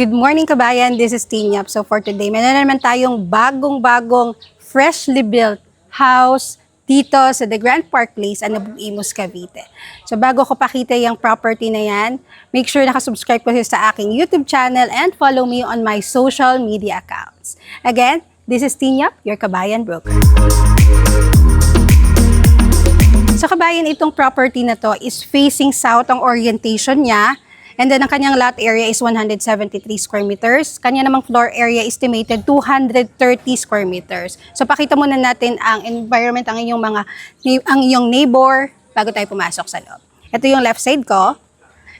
Good morning kabayan, this is Tinyap. So for today, meron na naman tayong bagong-bagong freshly built house dito sa The Grand Park Place, Imus, Cavite. So bago ko pakita yung property na yan, make sure nakasubscribe ko sa aking YouTube channel and follow me on my social media accounts. Again, this is Tinyap, your kabayan broker. So kabayan, itong property na to is facing south ang orientation niya. And then, ang kanyang lot area is 173 square meters. Kanya namang floor area estimated 230 square meters. So, pakita muna natin ang environment, ang iyong neighbor bago tayo pumasok sa loob. Ito yung left side ko.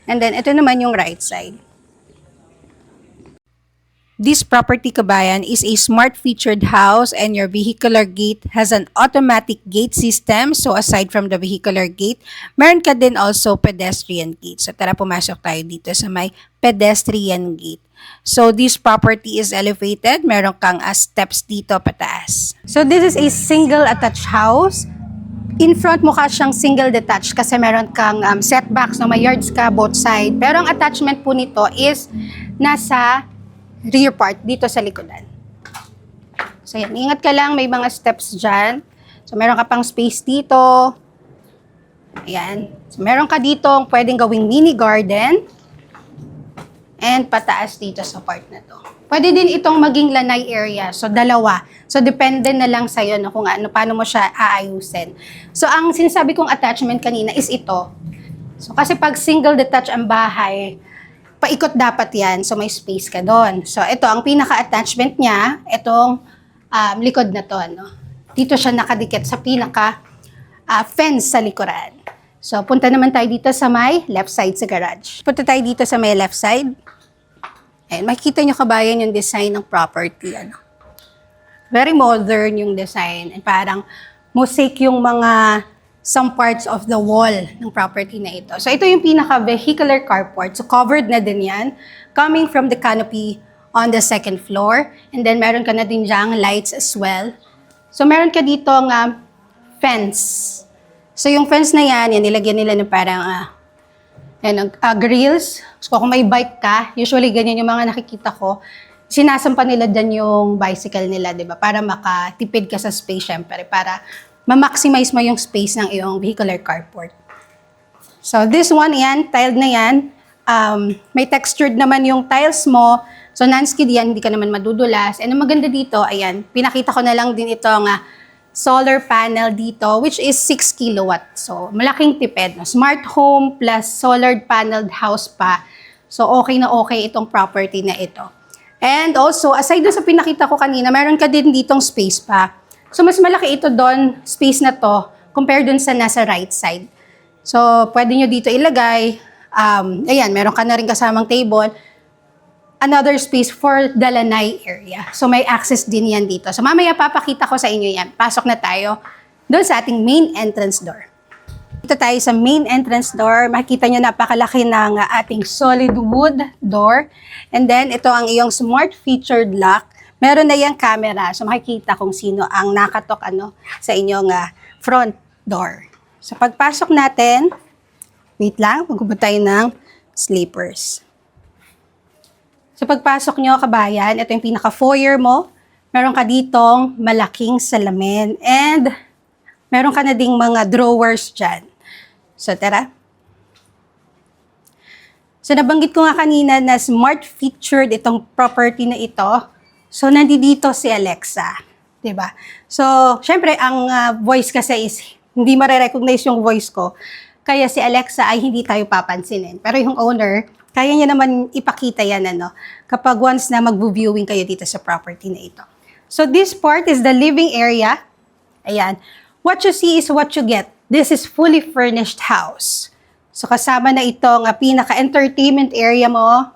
And then, ito naman yung right side. This property, kabayan, is a smart featured house and your vehicular gate has an automatic gate system. So aside from the vehicular gate, meron ka din also pedestrian gate. So tara pumasok tayo dito sa may pedestrian gate. So this property is elevated. Meron kang steps dito pataas. So this is a single attached house. In front mo ka siyang single detached kasi meron kang setbacks na may yards ka both side. Pero ang attachment po nito is nasa rear part dito sa likodan. So yan, ingat ka lang, may mga steps dyan. So meron ka pang space dito. Ayan. So meron ka dito pwedeng gawing mini garden. And pataas dito sa part na to. Pwede din itong maging lanay area. So dalawa. So depende na lang sa'yo no, kung ano, paano mo siya aayusin. So ang sinasabi kong attachment kanina is ito. So kasi pag single detached ang bahay, paikot dapat yan, so may space ka doon. So ito, ang pinaka-attachment niya, itong likod na to. No? Dito siya nakadikit sa pinaka-fence sa likuran. So punta naman tayo dito sa may left side sa garage. Punta tayo dito sa may left side. Ayan, makikita nyo kabayan yung design ng property. Ano? Very modern yung design. And parang mosaic yung mga some parts of the wall ng property na ito. So ito yung pinaka-vehicular carport. So covered na din yan. Coming from the canopy on the second floor. And then meron ka na din dyang lights as well. So meron ka dito ng fence. So yung fence na yan nilagyan nila ng parang grills. So kung may bike ka, usually ganyan yung mga nakikita ko, sinasampa nila dyan yung bicycle nila, di ba? Para makatipid ka sa space, syempre. Para ma-maximize mo yung space ng iyong vehicular carport. So this one, yan, tiled na yan. May textured naman yung tiles mo. So non-skid yan, hindi ka naman madudulas. And ang maganda dito, ayan, pinakita ko na lang din itong solar panel dito, which is 6 kilowatt. So malaking tipid. No? Smart home plus solar paneled house pa. So okay na okay itong property na ito. And also, aside dun sa pinakita ko kanina, meron ka din ditong space pa. So, mas malaki ito doon, space na to, compared dun sa nasa right side. So, pwede nyo dito ilagay. Ayan, meron ka na rin kasamang table. Another space for the lanay area. So, may access din yan dito. So, mamaya papakita ko sa inyo yan. Pasok na tayo doon sa ating main entrance door. Dito tayo sa main entrance door. Makikita nyo napakalaki ng ating solid wood door. And then, ito ang iyong smart featured lock. Meron na yung camera, so makikita kung sino ang nakatok sa inyong front door. So pagpasok natin, wait lang, magubot tayo ng sleepers. So pagpasok nyo, kabayan, ito yung pinaka-foyer mo. Meron ka ditong malaking salamin and meron ka na ding mga drawers dyan. So tara. So nabanggit ko nga kanina na smart featured itong property na ito. So, nandito si Alexa, di ba? So, syempre, ang voice kasi is, hindi marirecognize yung voice ko. Kaya si Alexa ay hindi tayo papansinin. Pero yung owner, kaya niya naman ipakita yan, kapag once na mag-viewing kayo dito sa property na ito. So, this part is the living area. Ayan. What you see is what you get. This is fully furnished house. So, kasama na itong pinaka-entertainment area mo.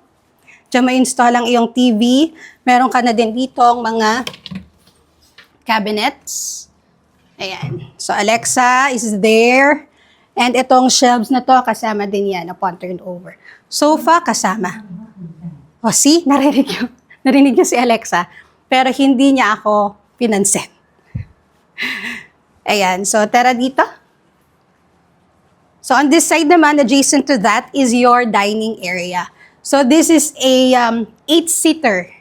Diyan may install ang iyong TV. Meron ka na din dito ang mga cabinets. Ayan. So, Alexa is there. And itong shelves na to, kasama din yan upon turnover. Sofa, kasama. O, see? Narinig niyo si Alexa. Pero hindi niya ako pinansin. Ayan. So, tara dito. So, on this side naman, adjacent to that is your dining area. So this is a 8-seater.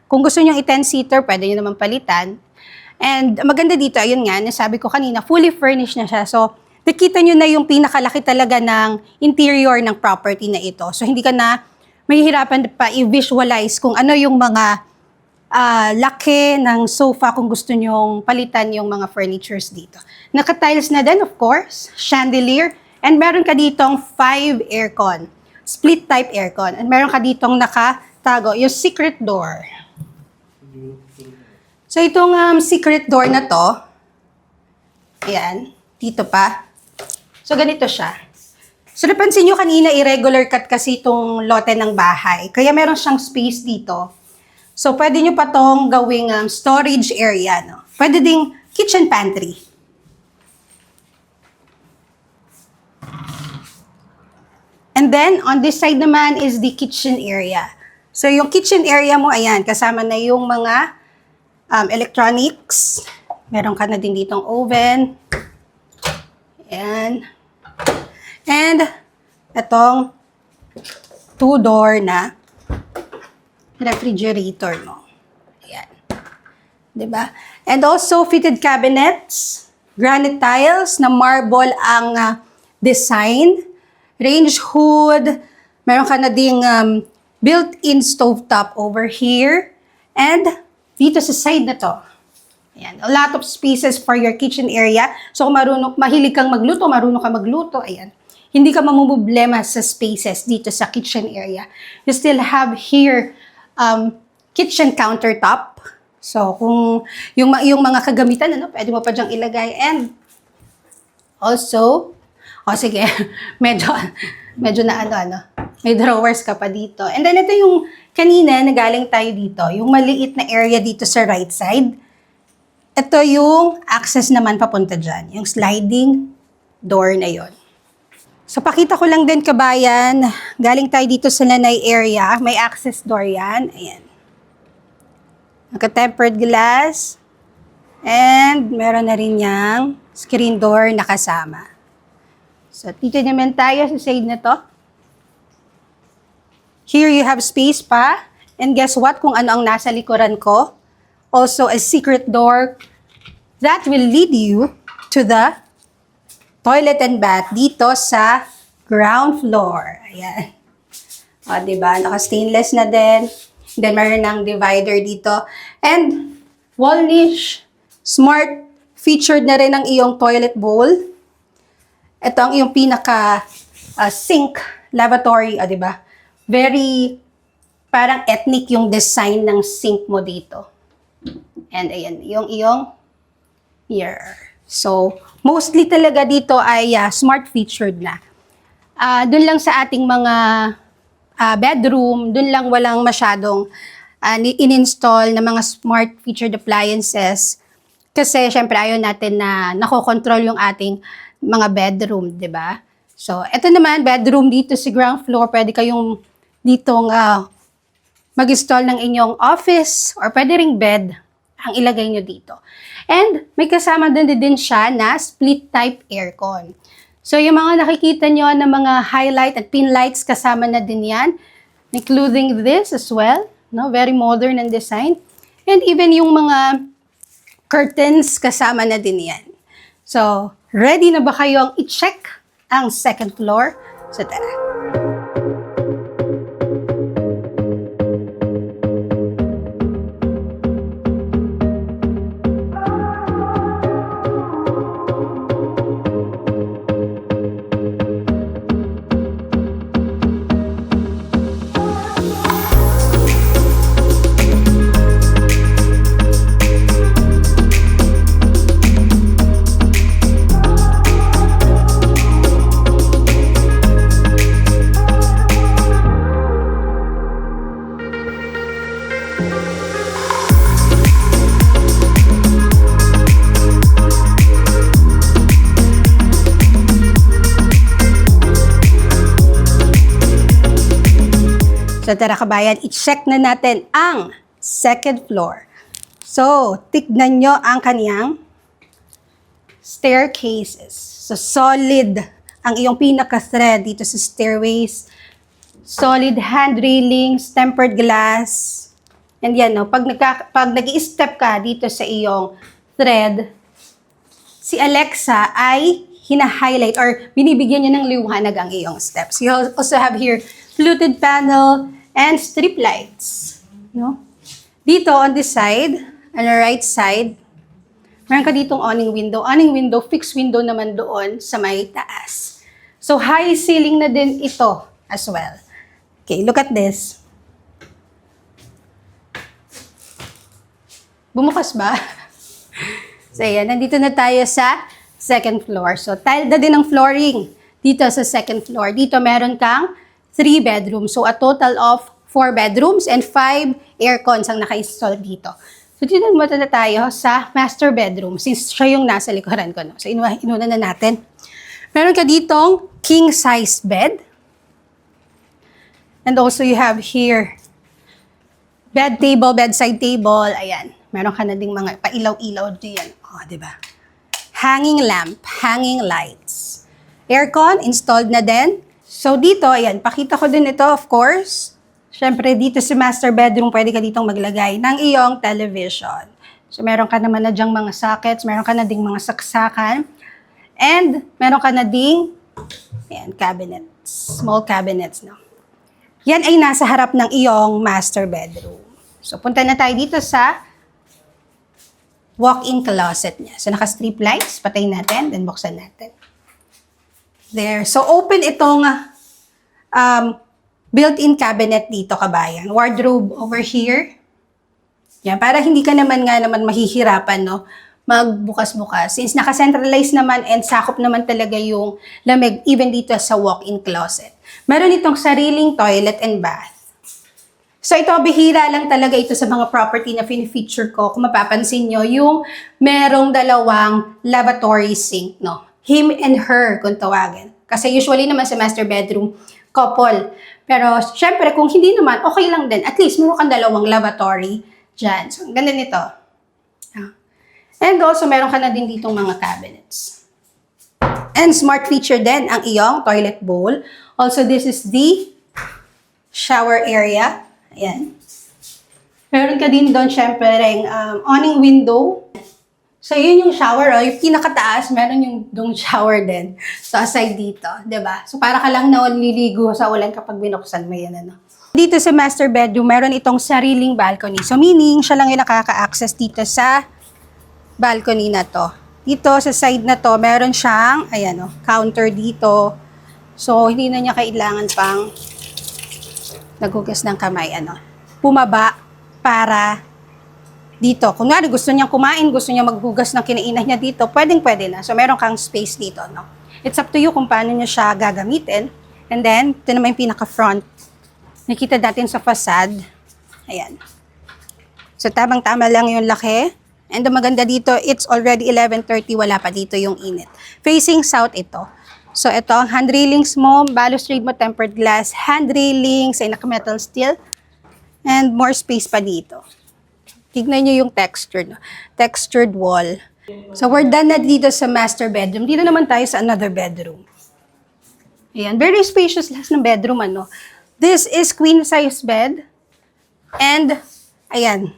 Kung gusto nyo i-10-seater, pwede nyo naman palitan. And maganda dito, ayun nga, nasabi ko kanina, fully furnished na siya. So, nakita nyo na yung pinakalaki talaga ng interior ng property na ito. So, hindi ka na mahihirapan pa i-visualize kung ano yung mga laki ng sofa kung gusto nyong palitan yung mga furnitures dito. Naka-tiles na din, of course, chandelier, and meron ka ditong 5 aircon, split type aircon, and meron ka ditong nakatago, yung secret door. So, itong secret door na to, ayan, dito pa. So, ganito siya. So, napansin nyo kanina, irregular cut kasi itong lote ng bahay. Kaya meron siyang space dito. So, pwede nyo pa tong gawing storage area. No? Pwede ding kitchen pantry. And then, on this side naman is the kitchen area. So, yung kitchen area mo, ayan, kasama na yung mga electronics. Meron ka na din ditong oven. Ayan. And, itong 2-door na refrigerator mo. Ayan. Diba? And also, fitted cabinets, granite tiles na marble ang design, range hood, meron ka na ding built-in stovetop over here, and dito sa side na to. Ayan, a lot of spaces for your kitchen area. So kung mahilig kang magluto, marunong ka magluto, ayan. Hindi ka mamumblema sa spaces dito sa kitchen area. You still have here kitchen countertop. So kung yung mga kagamitan, pwede mo pa diyang ilagay. And also, sige, medyo na may drawers ka pa dito. And then ito yung kanina, nagaling tayo dito, yung maliit na area dito sa right side. Ito yung access naman papunta dyan, yung sliding door na yon. So, pakita ko lang din, kabayan, galing tayo dito sa lanay area, may access door yan. Ayan. Naka-tempered glass, and meron na rin yung screen door na kasama. So, dito naman tayo sa side na to. Here you have space pa. And guess what? Kung ano ang nasa likuran ko. Also, a secret door that will lead you to the toilet and bath dito sa ground floor. Ayan. O, diba? Naka-stainless na din. Then, meron ng divider dito. And, wall niche. Smart. Featured na rin ang iyong toilet bowl. Ito ang iyong pinaka sink lavatory. O, diba? Very, parang ethnic yung design ng sink mo dito. And ayan, yung iyong here. So, mostly talaga dito ay smart featured na. Doon lang sa ating mga bedroom, doon lang walang masyadong in-install na mga smart featured appliances. Kasi, syempre, ayaw natin na nakokontrol yung ating mga bedroom, di ba? So, eto naman, bedroom dito sa ground floor, pwede kayong ditong mag-install ng inyong office or pwede ring bed ang ilagay nyo dito. And may kasama din siya na split type aircon. So yung mga nakikita nyo na mga highlight at pin lights, kasama na din yan, including this as well, no? Very modern and design. And even yung mga curtains, kasama na din yan. So, ready na ba kayong i-check ang second floor? So tara. So tara kabayan, i-check na natin ang second floor. So, tignan nyo ang kaniyang staircases. So, solid ang iyong pinaka-thread dito sa stairways. solid hand railings, tempered glass. And yan, no, pag nag-i-step ka dito sa iyong thread, si Alexa ay hina-highlight or binibigyan niya ng liwanag ang iyong steps. You also have here fluted panel and strip lights. No? Dito on this side, on the right side, meron ka ditong awning window. Awning window, fixed window naman doon sa may taas. So high ceiling na din ito as well. Okay, look at this. Bumukas ba? So, ayan. Nandito na tayo sa second floor. So, tile na din ang flooring dito sa second floor. Dito meron kang 3 bedrooms. So, a total of 4 bedrooms and 5 aircons ang naka-install dito. So, dito naman na tayo sa master bedroom since siya yung nasa likuran ko. No? So, inuna na natin. Meron ka ditong king-size bed. And also, you have here bed table, bedside table. Ayan. Meron ka na ding mga pailaw-ilaw diyan. Oh, di ba? Hanging lamp, hanging lights. Aircon, installed na din. So, dito, ayan, pakita ko din ito, of course. Siyempre, dito sa master bedroom, pwede ka ditong maglagay ng iyong television. So, meron ka naman na dyang mga sockets, meron ka na ding mga saksakan. And, meron ka na ding, ayan, cabinets, small cabinets, no? Yan ay nasa harap ng iyong master bedroom. So, punta na tayo dito sa walk-in closet niya. So, naka-strip lights. Patayin natin, then buksan natin. There. So, open itong built-in cabinet dito, kabayan. Wardrobe over here. Yan, para hindi ka naman mahihirapan, no? Magbukas-bukas. Since naka-centralize naman and sakop naman talaga yung lamig, even dito sa walk-in closet. Meron itong sariling toilet and bath. So ito, bihira lang talaga ito sa mga property na fini-feature ko. Kung mapapansin nyo, yung merong dalawang lavatory sink, no? Him and her, kung tawagin. Kasi usually naman sa master bedroom, couple. Pero syempre, kung hindi naman, okay lang din. At least, meron kang dalawang lavatory dyan. So, ang ganda nito. And also, meron ka na din ditong mga cabinets. And smart feature din ang iyong toilet bowl. Also, this is the shower area. Ayan. Meron ka din doon, syempre, awning window. So, yun yung shower, oh. Yung pinakataas, meron yung doon shower din. So, aside dito, diba? So, para ka lang naliligo sa ulan kapag binuksan mo yan, ano. Dito sa master bedroom, meron itong sariling balcony. So, meaning, siya lang yung nakaka-access dito sa balcony na to. Dito, sa side na to, meron siyang, ayan, oh, counter dito. So, hindi na niya kailangan pang naghugas ng kamay, ano, pumaba para dito. Kunwari, gusto niyang kumain, gusto niya maghugas ng kinainan niya dito, pwedeng-pwede na. So, meron kang space dito, no? It's up to you kung paano niya siya gagamitin. And then, ito naman yung pinaka-front. Nakita natin sa facade. Ayan. So, tamang-tama lang yung laki. And ang maganda dito, it's already 11:30, wala pa dito yung init. Facing south ito. So, ito, ang hand railings mo, balustrade mo, tempered glass, hand railings, ay naka-metal steel, and more space pa dito. Tignan nyo yung texture, no? Textured wall. So, we're done na dito sa master bedroom. Dito naman tayo sa another bedroom. Ayan, very spacious lahat ng bedroom, ano. This is queen-size bed, and, ayan.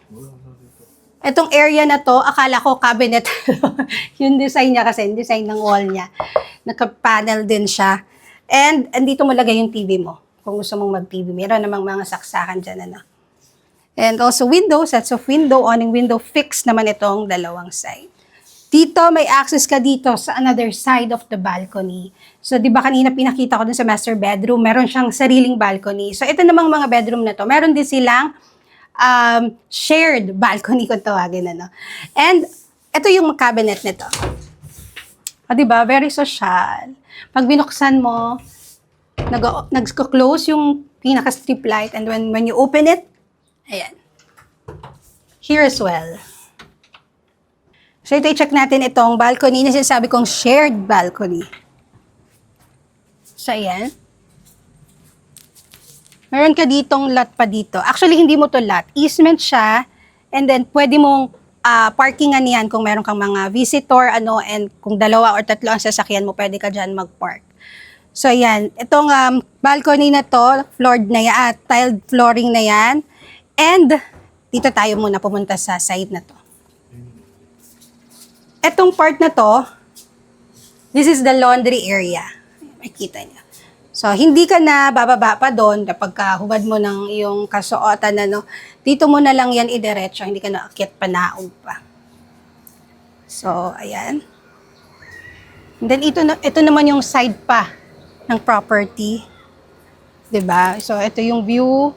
Itong area na to, akala ko cabinet. Yung design niya kasi, yung design ng wall niya. Naka-panel din siya. And, andito mo lagay yung TV mo. Kung gusto mong mag-TV. Meron namang mga saksakan dyan, ano. And also window, sets of window, awning window, fixed naman itong dalawang side. Dito, may access ka dito sa another side of the balcony. So, di ba kanina pinakita ko dun sa master bedroom, meron siyang sariling balcony. So, ito namang mga bedroom na to, meron din silang shared balcony kung tawagin, ano. And, ito yung cabinet nito. O, diba? Very social. Pag binuksan mo, nag-close yung pinaka-strip light, and when you open it, ayan. Here as well. So, ito i-check natin itong balcony na sinasabi kong shared balcony. So, ayan. Meron ka ditong lot pa dito. Actually, hindi mo to lot. Easement siya. And then, pwede mong parkingan yan kung meron kang mga visitor, ano, and kung 2 or 3 ang sasakyan mo, pwede ka dyan mag-park. So, ayan. Itong balcony na to, floored na yan, tiled flooring na yan. And, dito tayo muna pumunta sa side na to. Itong part na to, this is the laundry area. Makikita niyo. So, hindi ka na bababa pa doon kapag hubad mo ng iyong kasuotan na, no? Dito mo na lang yan idiretso, hindi ka na akyat panaog pa. So, ayan. And then, ito naman yung side pa ng property. 'Di ba? So, ito yung view.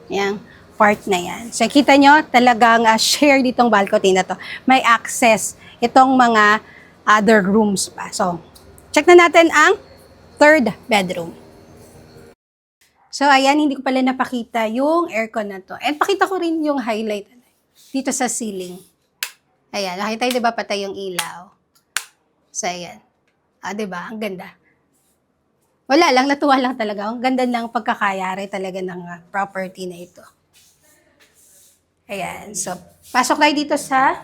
Ayan, part na yan. So, kita nyo, talagang share ditong balcony na to. May access itong mga other rooms pa. So, check na natin ang third bedroom. So, ayan, hindi ko pala napakita yung aircon na to. And pakita ko rin yung highlight dito sa ceiling. Ayan, nakita nyo, diba, patay yung ilaw. So, ayan. Diba, ang ganda. Wala lang, natuwa lang talaga. Ang ganda ng pagkakayari talaga ng property na ito. Ayan, so, pasok tayo dito sa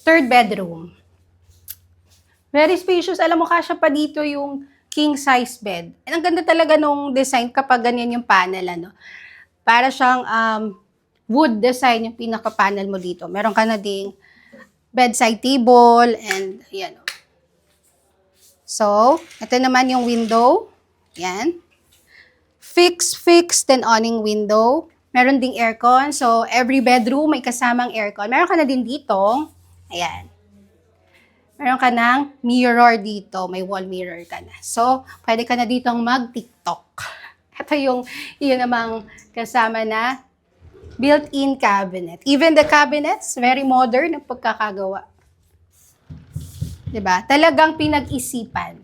third bedroom. Very spacious. Alam mo, kasya pa dito yung king size bed. And ang ganda talaga nung design kapag ganyan yung panel, ano. Para siyang wood design yung pinaka-panel mo dito. Meron ka na ding bedside table and yan. So, ito naman yung window. Yan. Fixed and awning window. Meron ding aircon. So, every bedroom may kasamang aircon. Meron ka na din dito. Ayan. Meron ka ng mirror dito. May wall mirror ka na. So, pwede ka na ditong mag-TikTok. Ito yung namang kasama na built-in cabinet. Even the cabinets, very modern ang pagkakagawa. 'Di ba? Talagang pinag-isipan.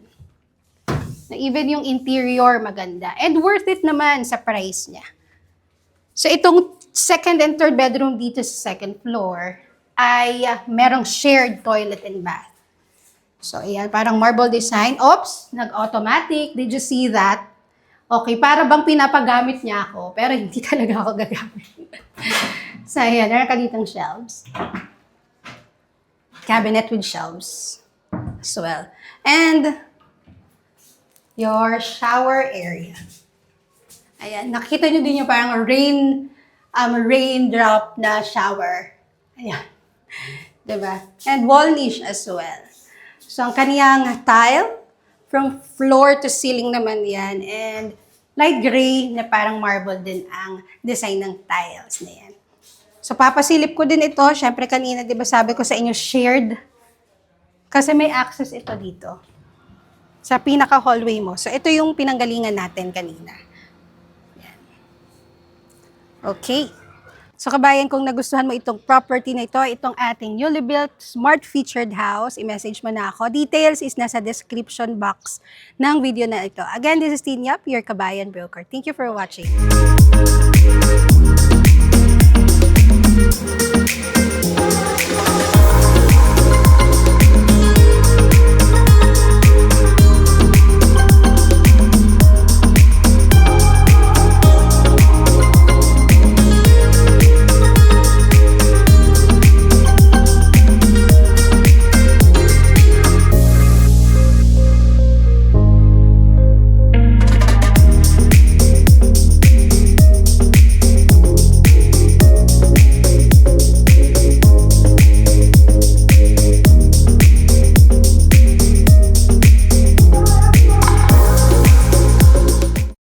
Na even yung interior maganda. And worth it naman sa price niya. So, itong second and third bedroom dito sa second floor ay merong shared toilet and bath. So, ayan, parang marble design. Oops, nag-automatic. Did you see that? Okay, para bang pinapagamit niya ako, pero hindi talaga ako gagamit. So, ayan, meron ka ditong shelves. Cabinet with shelves as well. And your shower area. Ayan, nakikita nyo din yung parang raindrop na shower. Ayan. Diba? And wall niche as well. So, ang kaniyang tile, from floor to ceiling naman yan. And light gray na parang marble din ang design ng tiles na yan. So, papasilip ko din ito. Siyempre, kanina, di ba sabi ko sa inyo, shared. Kasi may access ito dito. Sa pinaka-hallway mo. So, ito yung pinanggalingan natin kanina. Yan. Okay. So, kabayan, kung nagustuhan mo itong property na ito, itong ating newly built, smart featured house, i-message mo na ako. Details is nasa description box ng video na ito. Again, this is Tin Yap, your Kabayan Broker. Thank you for watching.